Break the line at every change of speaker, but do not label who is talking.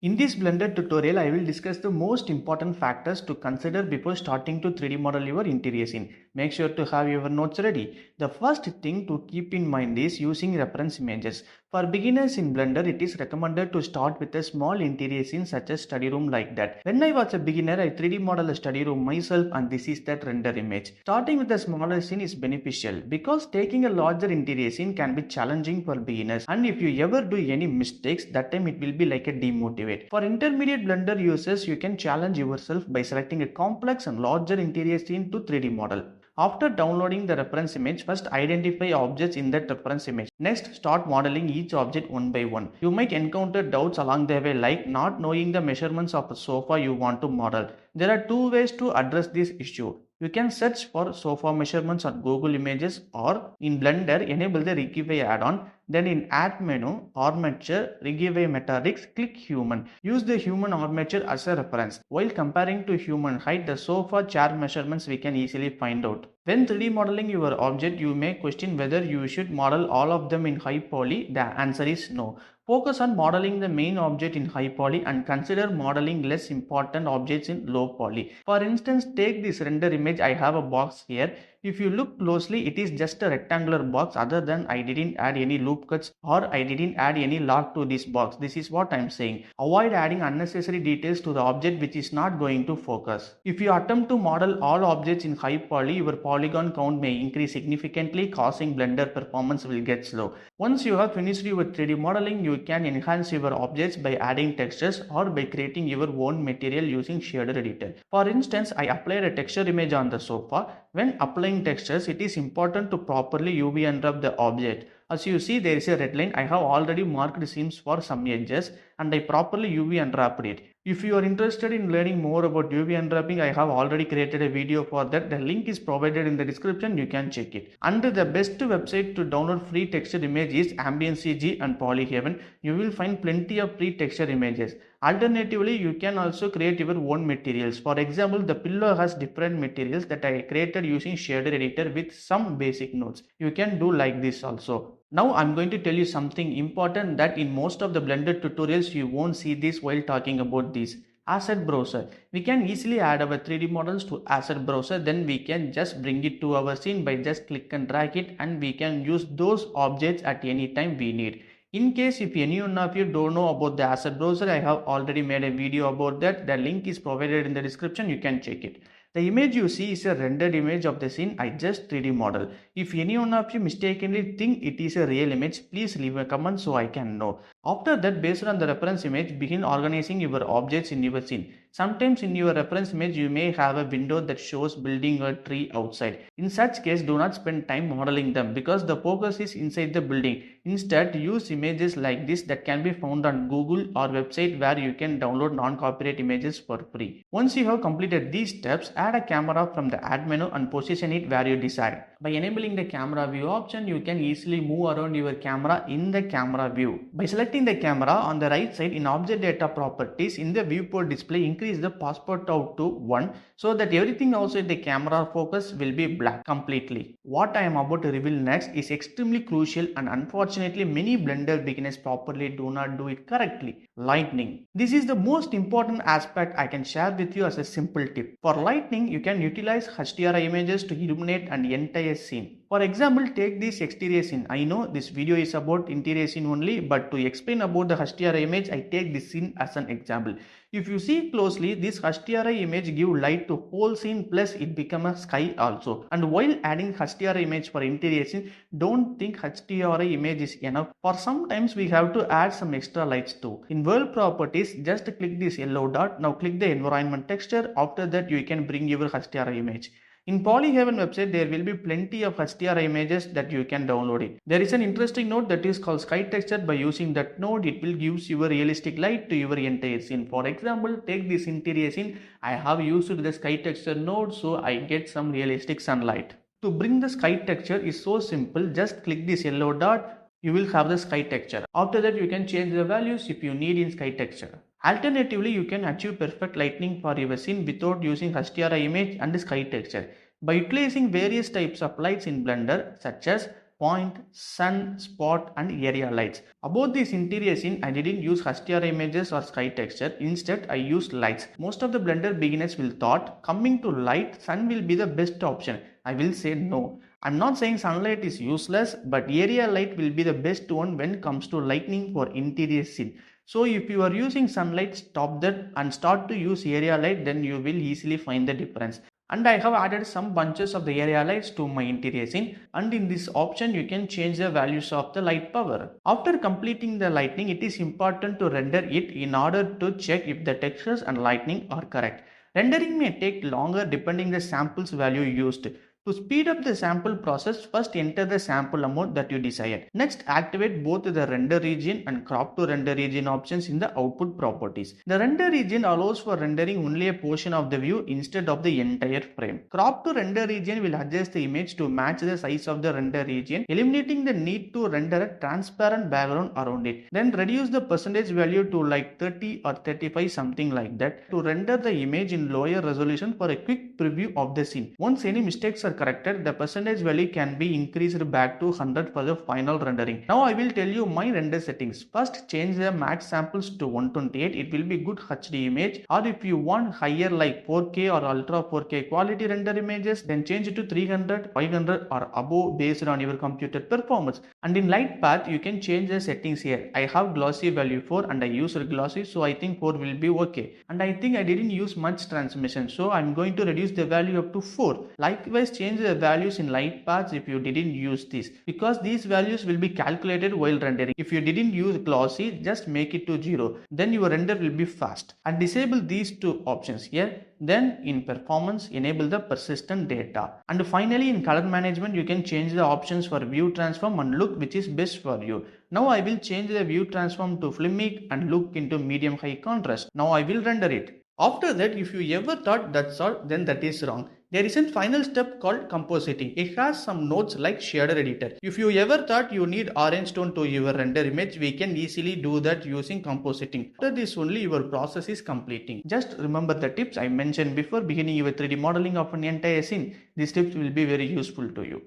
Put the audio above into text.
In this Blender tutorial, I will discuss the most important factors to consider before starting to 3D model your interior scene. Make sure to have your notes ready. The first thing to keep in mind is using reference images. For beginners in Blender, it is recommended to start with a small interior scene such as study room like that. When I was a beginner, I 3D model a study room myself and this is that render image. Starting with a smaller scene is beneficial because taking a larger interior scene can be challenging for beginners, and if you ever do any mistakes, that time it will be like a demotivate. For intermediate Blender users, you can challenge yourself by selecting a complex and larger interior scene to 3D model. After downloading the reference image, first identify objects in that reference image. Next, start modeling each object one by one. You might encounter doubts along the way, like not knowing the measurements of a sofa you want to model. There are two ways to address this issue. You can search for sofa measurements on Google Images, or in Blender enable the Rigify add-on. Then in Add menu, Armature, Rigify Metallics, click Human. Use the human armature as a reference. While comparing to human height, the sofa chair measurements we can easily find out. When 3D modeling your object, you may question whether you should model all of them in HighPoly. The answer is no. Focus on modeling the main object in HighPoly and consider modeling less important objects in low poly. For instance, take this render image. I have a box here. If you look closely, it is just a rectangular box. Other than I didn't add any loop cuts or I didn't add any lock to this box. This is what I am saying. Avoid adding unnecessary details to the object which is not going to focus. If you attempt to model all objects in HighPoly, your polygon count may increase significantly, causing Blender performance will get slow. Once you have finished your 3D modeling, you can enhance your objects by adding textures or by creating your own material using shader editor. For instance, I applied a texture image on the sofa. When applying textures, it is important to properly UV unwrap the object. As you see, there is a red line. I have already marked seams for some edges and I properly UV unwrapped it. If you are interested in learning more about UV unwrapping, I have already created a video for that. The link is provided in the description. You can check it. And the best website to download free texture image is AmbienceCG and Polyhaven. You will find plenty of free texture images. Alternatively, you can also create your own materials. For example, the pillow has different materials that I created using shader editor with some basic nodes. You can do like this also. Now I'm going to tell you something important that in most of the Blender tutorials you won't see this while talking about this. Asset browser. We can easily add our 3D models to asset browser, then we can just bring it to our scene by just click and drag it, and we can use those objects at any time we need. In case if anyone of you don't know about the asset browser, I have already made a video about that. The link is provided in the description. You can check it. The image you see is a rendered image of the scene I just 3D model. If any one of you mistakenly think it is a real image, please leave a comment so I can know. After that, based on the reference image, begin organizing your objects in your scene. Sometimes in your reference image, you may have a window that shows building or tree outside. In such case, do not spend time modeling them because the focus is inside the building. Instead, use images like this that can be found on Google or website where you can download non-copyright images for free. Once you have completed these steps, add a camera from the add menu and position it where you decide. By enabling the camera view option, you can easily move around your camera in the camera view. By selecting the camera on the right side in object data properties in the viewport display, increase the passport out to 1 so that everything outside the camera focus will be black completely. What I am about to reveal next is extremely crucial and unfortunately many Blender beginners properly do not do it correctly. Lighting. This is the most important aspect I can share with you as a simple tip. For lighting, you can utilize HDRI images to illuminate an entire scene. For example, take this exterior scene. I know this video is about interior scene only, but to explain about the HDRI image, I take this scene as an example. If you see closely, this HDRI image give light to whole scene plus it become a sky also. And while adding HDRI image for interior scene, don't think HDRI image is enough. For sometimes we have to add some extra lights too. In world properties, just click this yellow dot. Now click the environment texture. After that, you can bring your HDRI image. In Polyhaven website, there will be plenty of HDRI images that you can download it. There is an interesting node that is called sky texture. By using that node, it will give you a realistic light to your entire scene. For example, take this interior scene. I have used the sky texture node so I get some realistic sunlight. To bring the sky texture is so simple. Just click this yellow dot. You will have the sky texture. After that, you can change the values if you need in sky texture. Alternatively, you can achieve perfect lighting for your scene without using HDRI image and sky texture. By utilizing various types of lights in Blender, such as point, sun, spot and area lights. About this interior scene, I didn't use HDRI images or sky texture. Instead, I used lights. Most of the Blender beginners will thought coming to light, sun will be the best option. I will say no. I'm not saying sunlight is useless, but area light will be the best one when it comes to lighting for interior scene. So if you are using sunlight, stop that and start to use area light, then you will easily find the difference. And I have added some bunches of the area lights to my interior scene, and in this option you can change the values of the light power. After completing the lighting, it is important to render it in order to check if the textures and lighting are correct. Rendering may take longer depending the samples value used. To speed up the sample process, first enter the sample amount that you desired. Next, activate both the render region and crop to render region options in the output properties. The render region allows for rendering only a portion of the view instead of the entire frame. Crop to render region will adjust the image to match the size of the render region, eliminating the need to render a transparent background around it. Then reduce the percentage value to like 30 or 35, something like that, to render the image in lower resolution for a quick preview of the scene. Once any mistakes are corrected, the percentage value can be increased back to 100 for the final rendering. Now I will tell you my render settings. First, change the max samples to 128. It will be good HD image, or if you want higher like 4K or ultra 4K quality render images, then change it to 300, 500 or above based on your computer performance. And in light path, you can change the settings here. I have glossy value 4 and I use glossy, so I think 4 will be okay. And I think I didn't use much transmission, so I'm going to reduce the value up to 4. Likewise, change the values in light paths if you didn't use this, because these values will be calculated while rendering. If you didn't use glossy, just make it to 0, then your render will be fast. And disable these two options here. Then in performance, enable the persistent data. And finally, in color management, you can change the options for view transform and look, which is best for you. Now I will change the view transform to filmic and look into medium high contrast. Now I will render it. After that, if you ever thought that's all, then that is wrong. There is a final step called compositing. It has some nodes like shader editor. If you ever thought you need orange tone to your render image, we can easily do that using compositing. After this only your process is completing. Just remember the tips I mentioned before beginning your 3D modeling of an entire scene. These tips will be very useful to you.